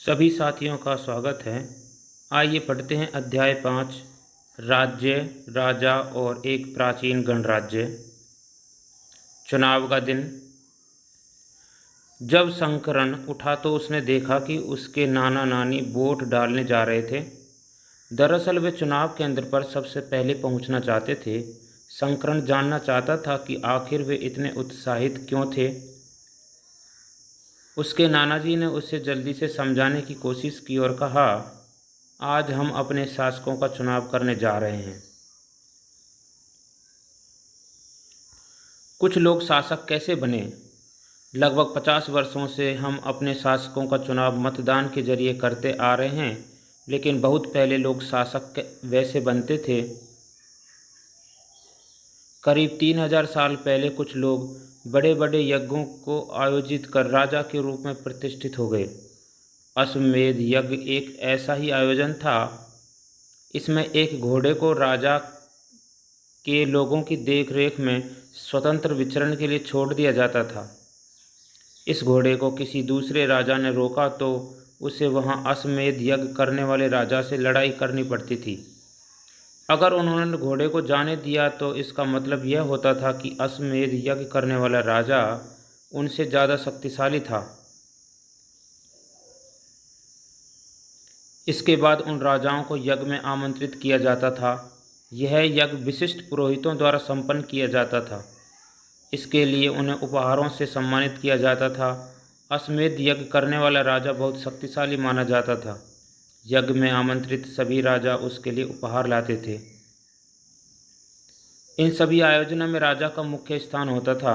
सभी साथियों का स्वागत है। आइए पढ़ते हैं अध्याय 5 राज्य, राजा और एक प्राचीन गणराज्य। चुनाव का दिन। जब शंकरन उठा तो उसने देखा कि उसके नाना नानी वोट डालने जा रहे थे। दरअसल वे चुनाव केंद्र पर सबसे पहले पहुंचना चाहते थे। शंकरन जानना चाहता था कि आखिर वे इतने उत्साहित क्यों थे। उसके नाना जी ने उसे जल्दी से समझाने की कोशिश की और कहा, आज हम अपने शासकों का चुनाव करने जा रहे हैं। कुछ लोग शासक कैसे बने? लगभग 50 वर्षों से हम अपने शासकों का चुनाव मतदान के जरिए करते आ रहे हैं, लेकिन बहुत पहले लोग शासक वैसे बनते थे। करीब 3000 साल पहले कुछ लोग बड़े बड़े यज्ञों को आयोजित कर राजा के रूप में प्रतिष्ठित हो गए। अश्वमेध यज्ञ एक ऐसा ही आयोजन था। इसमें एक घोड़े को राजा के लोगों की देखरेख में स्वतंत्र विचरण के लिए छोड़ दिया जाता था। इस घोड़े को किसी दूसरे राजा ने रोका तो उसे वहां अश्वमेध यज्ञ करने वाले राजा से लड़ाई करनी पड़ती थी। अगर उन्होंने घोड़े को जाने दिया तो इसका मतलब यह होता था कि अश्वमेध यज्ञ करने वाला राजा उनसे ज़्यादा शक्तिशाली था। इसके बाद उन राजाओं को यज्ञ में आमंत्रित किया जाता था। यह यज्ञ विशिष्ट पुरोहितों द्वारा संपन्न किया जाता था। इसके लिए उन्हें उपहारों से सम्मानित किया जाता था। अश्वमेध यज्ञ करने वाला राजा बहुत शक्तिशाली माना जाता था। यज्ञ में आमंत्रित सभी राजा उसके लिए उपहार लाते थे। इन सभी आयोजनों में राजा का मुख्य स्थान होता था।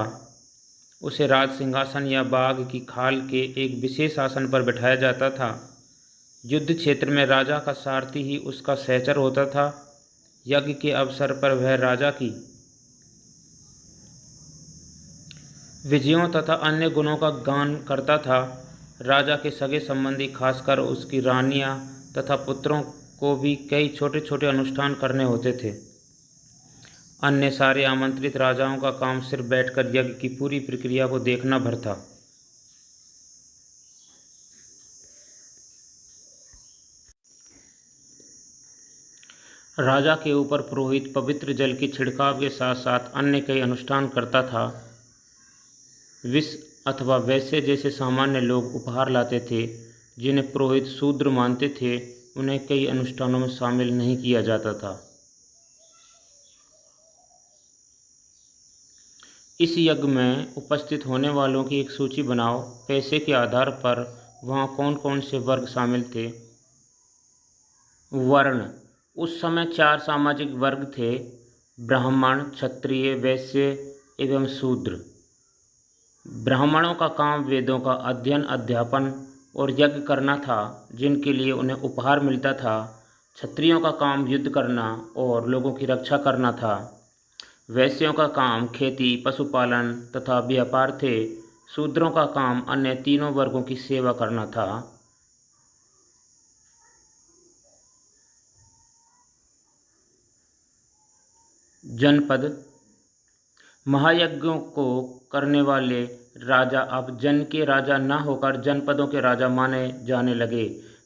उसे राज सिंहासन या बाघ की खाल के एक विशेष आसन पर बैठाया जाता था। युद्ध क्षेत्र में राजा का सारथी ही उसका सहचर होता था। यज्ञ के अवसर पर वह राजा की विजयों तथा अन्य गुणों का गान करता था। राजा के सगे संबंधी, खासकर उसकी रानियां तथा पुत्रों को भी कई छोटे छोटे अनुष्ठान करने होते थे। अन्य सारे आमंत्रित राजाओं का काम सिर्फ बैठकर यज्ञ की पूरी प्रक्रिया को देखना भर था। राजा के ऊपर पुरोहित पवित्र जल के छिड़काव के साथ साथ अन्य कई अनुष्ठान करता था। विष अथवा वैश्य जैसे सामान्य लोग उपहार लाते थे, जिन्हें पुरोहित शूद्र मानते थे। उन्हें कई अनुष्ठानों में शामिल नहीं किया जाता था। इस यज्ञ में उपस्थित होने वालों की एक सूची बनाओ। पैसे के आधार पर वहाँ कौन कौन से वर्ग शामिल थे। वर्ण। उस समय 4 सामाजिक वर्ग थे: ब्राह्मण, क्षत्रिय, वैश्य एवं शूद्र। ब्राह्मणों का काम वेदों का अध्ययन, अध्यापन और यज्ञ करना था, जिनके लिए उन्हें उपहार मिलता था। क्षत्रियों का काम युद्ध करना और लोगों की रक्षा करना था। वैश्यों का काम खेती, पशुपालन तथा व्यापार थे। शूद्रों का काम अन्य तीनों वर्गों की सेवा करना था। जनपद। महायज्ञों को करने वाले राजा अब जन के राजा न होकर जनपदों के राजा माने जाने लगे।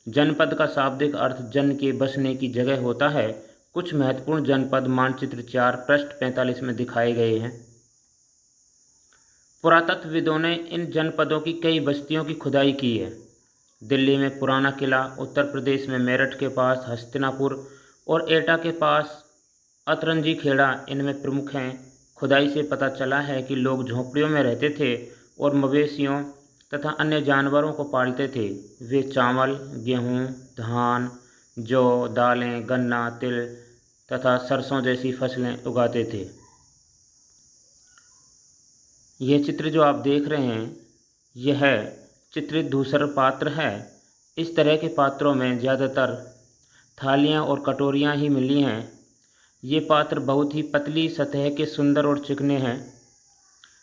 जनपद का शाब्दिक अर्थ जन के बसने की जगह होता है। कुछ महत्वपूर्ण जनपद मानचित्र 4 पृष्ठ 45 में दिखाए गए हैं। पुरातत्वविदों ने इन जनपदों की कई बस्तियों की खुदाई की है। दिल्ली में पुराना किला, उत्तर प्रदेश में मेरठ के पास हस्तिनापुर और एटा के पास अतरंजी खेड़ा इनमें प्रमुख हैं। खुदाई से पता चला है कि लोग झोंपड़ियों में रहते थे और मवेशियों तथा अन्य जानवरों को पालते थे। वे चावल, गेहूँ, धान, जौ, दालें, गन्ना, तिल तथा सरसों जैसी फसलें उगाते थे। यह चित्र जो आप देख रहे हैं, यह चित्रित धूसर पात्र है। इस तरह के पात्रों में ज़्यादातर थालियाँ और कटोरियाँ ही मिली हैं। ये पात्र बहुत ही पतली सतह के, सुंदर और चिकने हैं।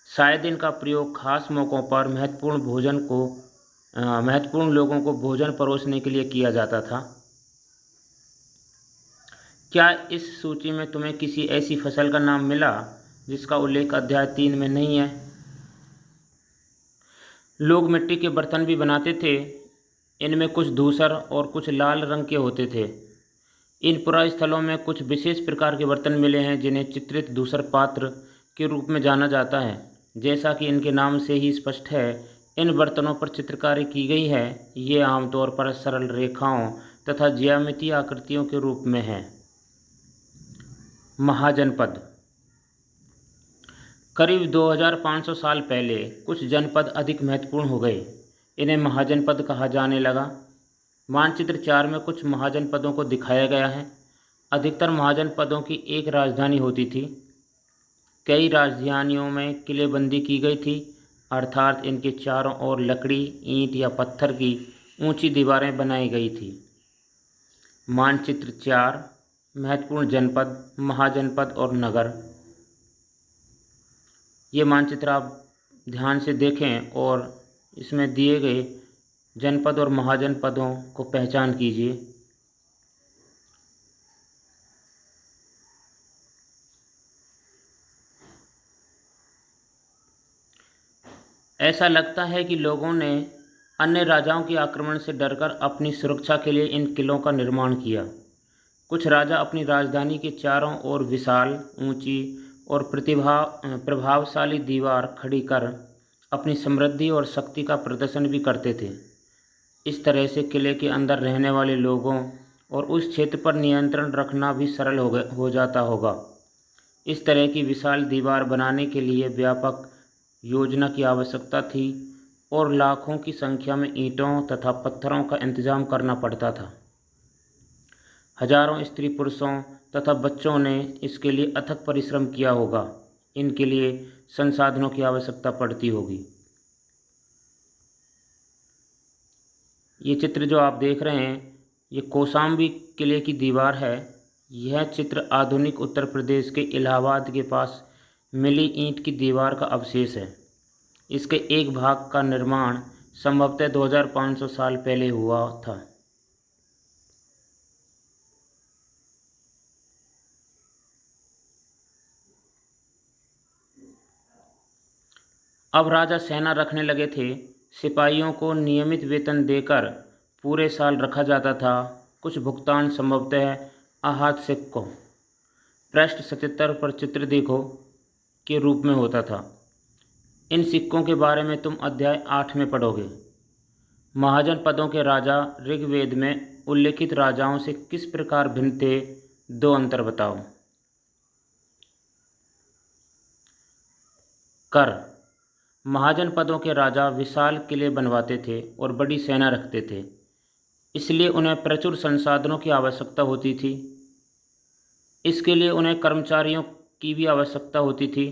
शायद इनका प्रयोग खास मौक़ों पर महत्वपूर्ण लोगों को भोजन परोसने के लिए किया जाता था। क्या इस सूची में तुम्हें किसी ऐसी फसल का नाम मिला जिसका उल्लेख अध्याय 3 में नहीं है? लोग मिट्टी के बर्तन भी बनाते थे। इनमें कुछ धूसर और कुछ लाल रंग के होते थे। इन पुरास्थलों में कुछ विशेष प्रकार के बर्तन मिले हैं जिन्हें चित्रित धूसर पात्र के रूप में जाना जाता है। जैसा कि इनके नाम से ही स्पष्ट है, इन बर्तनों पर चित्रकारी की गई है। ये आमतौर पर सरल रेखाओं तथा ज्यामितीय आकृतियों के रूप में है। महाजनपद। करीब 2500 साल पहले कुछ जनपद अधिक महत्वपूर्ण हो गए। इन्हें महाजनपद कहा जाने लगा। मानचित्र 4 में कुछ महाजनपदों को दिखाया गया है। अधिकतर महाजनपदों की एक राजधानी होती थी। कई राजधानियों में किलेबंदी की गई थी, अर्थात इनके चारों ओर लकड़ी, ईंट या पत्थर की ऊंची दीवारें बनाई गई थी। मानचित्र 4 महत्वपूर्ण जनपद, महाजनपद और नगर। ये मानचित्र आप ध्यान से देखें और इसमें दिए गए जनपद और महाजनपदों को पहचान कीजिए। ऐसा लगता है कि लोगों ने अन्य राजाओं के आक्रमण से डरकर अपनी सुरक्षा के लिए इन किलों का निर्माण किया। कुछ राजा अपनी राजधानी के चारों ओर विशाल, ऊंची और प्रभावशाली दीवार खड़ी कर अपनी समृद्धि और शक्ति का प्रदर्शन भी करते थे। इस तरह से किले के अंदर रहने वाले लोगों और उस क्षेत्र पर नियंत्रण रखना भी सरल हो जाता होगा। इस तरह की विशाल दीवार बनाने के लिए व्यापक योजना की आवश्यकता थी और लाखों की संख्या में ईंटों तथा पत्थरों का इंतजाम करना पड़ता था। हजारों स्त्री पुरुषों तथा बच्चों ने इसके लिए अथक परिश्रम किया होगा। इनके लिए संसाधनों की आवश्यकता पड़ती होगी। ये चित्र जो आप देख रहे हैं, ये कौशाम्बी किले की दीवार है। यह चित्र आधुनिक उत्तर प्रदेश के इलाहाबाद के पास मिली ईंट की दीवार का अवशेष है। इसके एक भाग का निर्माण संभवतः 2500 साल पहले हुआ था। अब राजा सेना रखने लगे थे। सिपाहियों को नियमित वेतन देकर पूरे साल रखा जाता था। कुछ भुगतान संभवतः आहत सिक्कों, पृष्ठ 77 पर चित्र देखो, के रूप में होता था। इन सिक्कों के बारे में तुम अध्याय 8 में पढ़ोगे। महाजनपदों के राजा ऋग्वेद में उल्लेखित राजाओं से किस प्रकार भिन्न थे? 2 अंतर बताओ। कर। महाजनपदों के राजा विशाल किले बनवाते थे और बड़ी सेना रखते थे, इसलिए उन्हें प्रचुर संसाधनों की आवश्यकता होती थी। इसके लिए उन्हें कर्मचारियों की भी आवश्यकता होती थी।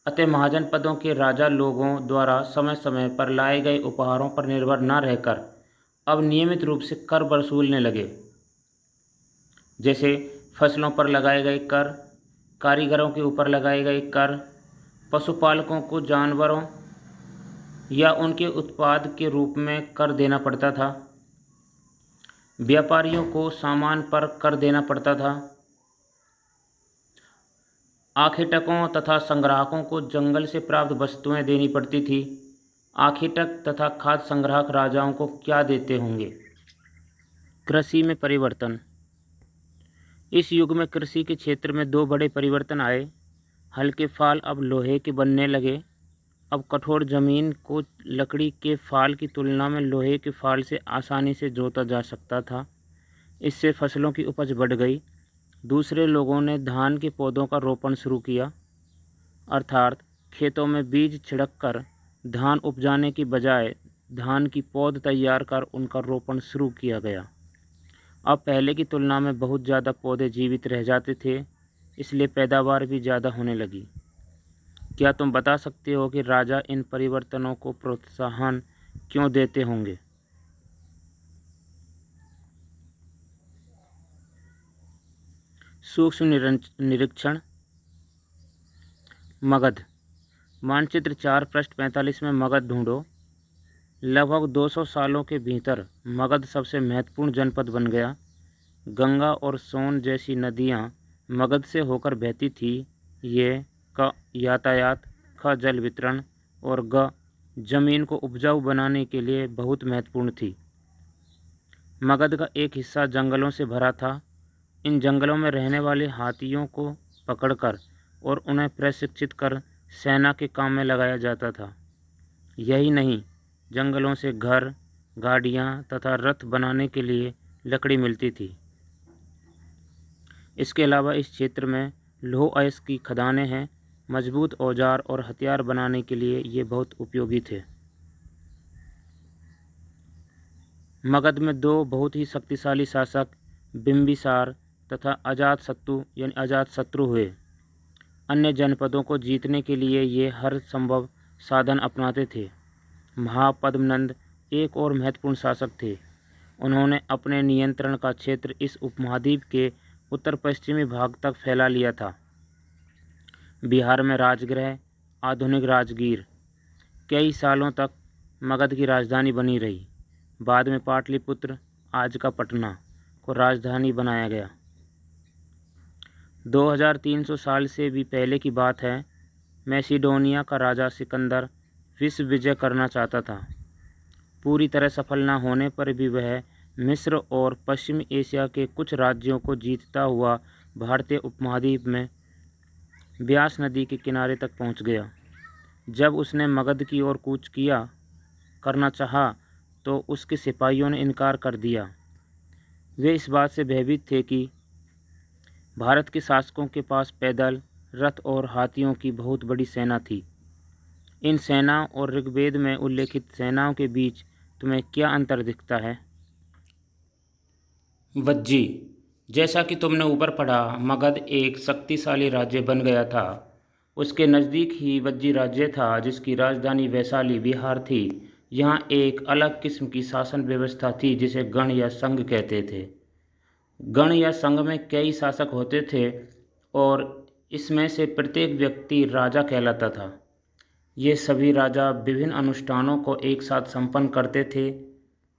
अतः महाजनपदों के राजा लोगों द्वारा समय समय पर लाए गए उपहारों पर निर्भर न रहकर अब नियमित रूप से कर वसूलने लगे। जैसे फसलों पर लगाए गए कर, कारीगरों के ऊपर लगाए गए कर, पशुपालकों को जानवरों या उनके उत्पाद के रूप में कर देना पड़ता था। व्यापारियों को सामान पर कर देना पड़ता था। आखेटकों तथा संग्राहकों को जंगल से प्राप्त वस्तुएं देनी पड़ती थी। आखेटक तथा खाद्य संग्राहक राजाओं को क्या देते होंगे? कृषि में परिवर्तन। इस युग में कृषि के क्षेत्र में 2 बड़े परिवर्तन आए। हल के फाल अब लोहे के बनने लगे। अब कठोर जमीन को लकड़ी के फाल की तुलना में लोहे के फाल से आसानी से जोता जा सकता था। इससे फसलों की उपज बढ़ गई। दूसरे लोगों ने धान के पौधों का रोपण शुरू किया, अर्थात खेतों में बीज छिड़ककर धान उपजाने की बजाय धान की पौध तैयार कर उनका रोपण शुरू किया गया। अब पहले की तुलना में बहुत ज़्यादा पौधे जीवित रह जाते थे, इसलिए पैदावार भी ज़्यादा होने लगी। क्या तुम बता सकते हो कि राजा इन परिवर्तनों को प्रोत्साहन क्यों देते होंगे? सूक्ष्म निरीक्षण। मगध। मानचित्र 4 पृष्ठ 45 में मगध ढूंढो। लगभग 200 सालों के भीतर मगध सबसे महत्वपूर्ण जनपद बन गया। गंगा और सोन जैसी नदियाँ मगध से होकर बहती थी। ये क यातायात, ख जल वितरण और ग जमीन को उपजाऊ बनाने के लिए बहुत महत्वपूर्ण थी। मगध का एक हिस्सा जंगलों से भरा था। इन जंगलों में रहने वाले हाथियों को पकड़कर और उन्हें प्रशिक्षित कर सेना के काम में लगाया जाता था। यही नहीं, जंगलों से घर, गाड़ियाँ तथा रथ बनाने के लिए लकड़ी मिलती थी। इसके अलावा इस क्षेत्र में लौह अयस्क की खदानें हैं। मजबूत औजार और हथियार बनाने के लिए ये बहुत उपयोगी थे। मगध में दो बहुत ही शक्तिशाली शासक बिंबिसार तथा अजातशत्रु हुए। अन्य जनपदों को जीतने के लिए ये हर संभव साधन अपनाते थे। महापद्मनंद एक और महत्वपूर्ण शासक थे। उन्होंने अपने नियंत्रण का क्षेत्र इस उपमहाद्वीप के उत्तर पश्चिमी भाग तक फैला लिया था। बिहार में राजगृह, आधुनिक राजगीर, कई सालों तक मगध की राजधानी बनी रही। बाद में पाटलिपुत्र, आज का पटना, को राजधानी बनाया गया। 2300 साल से भी पहले की बात है। मैसिडोनिया का राजा सिकंदर विश्व विजय करना चाहता था। पूरी तरह सफल न होने पर भी वह मिस्र और पश्चिमी एशिया के कुछ राज्यों को जीतता हुआ भारतीय उपमहाद्वीप में ब्यास नदी के किनारे तक पहुंच गया। जब उसने मगध की ओर कूच करना चाहा तो उसके सिपाहियों ने इनकार कर दिया। वे इस बात से भयभीत थे कि भारत के शासकों के पास पैदल, रथ और हाथियों की बहुत बड़ी सेना थी। इन सेनाओं और ऋग्वेद में उल्लेखित सेनाओं के बीच तुम्हें क्या अंतर दिखता है? वज्जी, जैसा कि तुमने ऊपर पढ़ा, मगध एक शक्तिशाली राज्य बन गया था। उसके नज़दीक ही वज्जी राज्य था जिसकी राजधानी वैशाली, बिहार थी। यहाँ एक अलग किस्म की शासन व्यवस्था थी जिसे गण या संघ कहते थे। गण या संघ में कई शासक होते थे और इसमें से प्रत्येक व्यक्ति राजा कहलाता था। ये सभी राजा विभिन्न अनुष्ठानों को एक साथ संपन्न करते थे।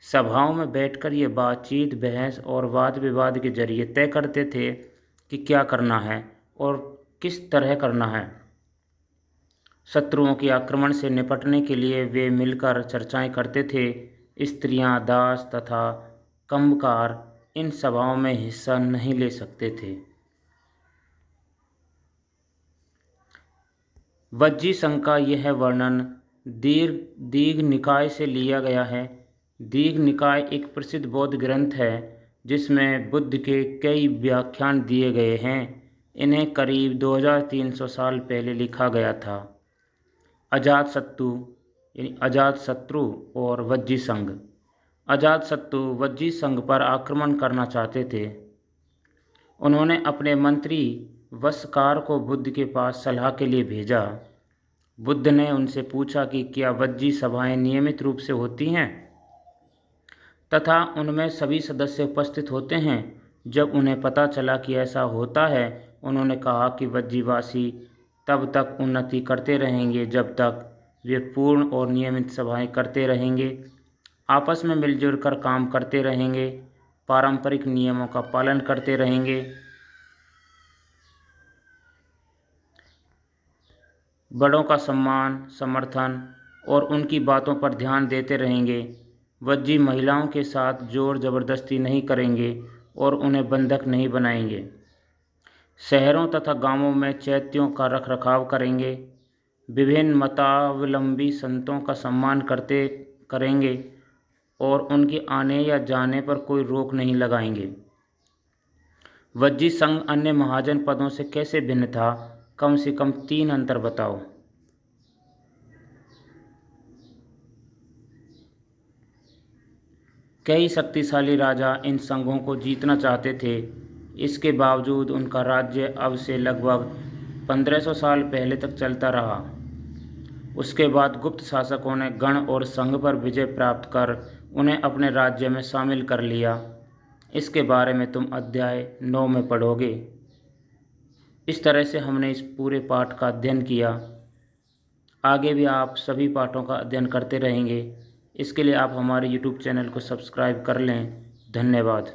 सभाओं में बैठकर ये बातचीत, बहस और वाद विवाद के जरिए तय करते थे कि क्या करना है और किस तरह करना है। शत्रुओं के आक्रमण से निपटने के लिए वे मिलकर चर्चाएं करते थे। स्त्रियां, दास तथा कम्मकार इन सभाओं में हिस्सा नहीं ले सकते थे। वज्जी संघ का यह वर्णन दीघ निकाय से लिया गया है। दीघ निकाय एक प्रसिद्ध बौद्ध ग्रंथ है जिसमें बुद्ध के कई व्याख्यान दिए गए हैं। इन्हें करीब 2300 साल पहले लिखा गया था। अजातशत्रु और वज्जी संघ। अजातशत्रु वज्जी संघ पर आक्रमण करना चाहते थे। उन्होंने अपने मंत्री वस्कार को बुद्ध के पास सलाह के लिए भेजा। बुद्ध ने उनसे पूछा कि क्या वज्जी सभाएं नियमित रूप से होती हैं तथा उनमें सभी सदस्य उपस्थित होते हैं। जब उन्हें पता चला कि ऐसा होता है, उन्होंने कहा कि वज्जीवासी तब तक उन्नति करते रहेंगे जब तक वे पूर्ण और नियमित सभाएं करते रहेंगे, आपस में मिलजुल कर काम करते रहेंगे, पारंपरिक नियमों का पालन करते रहेंगे, बड़ों का सम्मान, समर्थन और उनकी बातों पर ध्यान देते रहेंगे। वज्जी महिलाओं के साथ जोर ज़बरदस्ती नहीं करेंगे और उन्हें बंधक नहीं बनाएंगे। शहरों तथा गांवों में चैत्यों का रखरखाव करेंगे। विभिन्न मतावलंबी संतों का सम्मान करेंगे और उनके आने या जाने पर कोई रोक नहीं लगाएंगे। वज्जी संघ अन्य महाजन पदों से कैसे भिन्न था? कम से कम 3 अंतर बताओ। कई शक्तिशाली राजा इन संघों को जीतना चाहते थे। इसके बावजूद उनका राज्य अब से लगभग 1500 साल पहले तक चलता रहा। उसके बाद गुप्त शासकों ने गण और संघ पर विजय प्राप्त कर उन्हें अपने राज्य में शामिल कर लिया। इसके बारे में तुम अध्याय 9 में पढ़ोगे। इस तरह से हमने इस पूरे पाठ का अध्ययन किया। आगे भी आप सभी पाठों का अध्ययन करते रहेंगे। इसके लिए आप हमारे YouTube चैनल को सब्सक्राइब कर लें। धन्यवाद।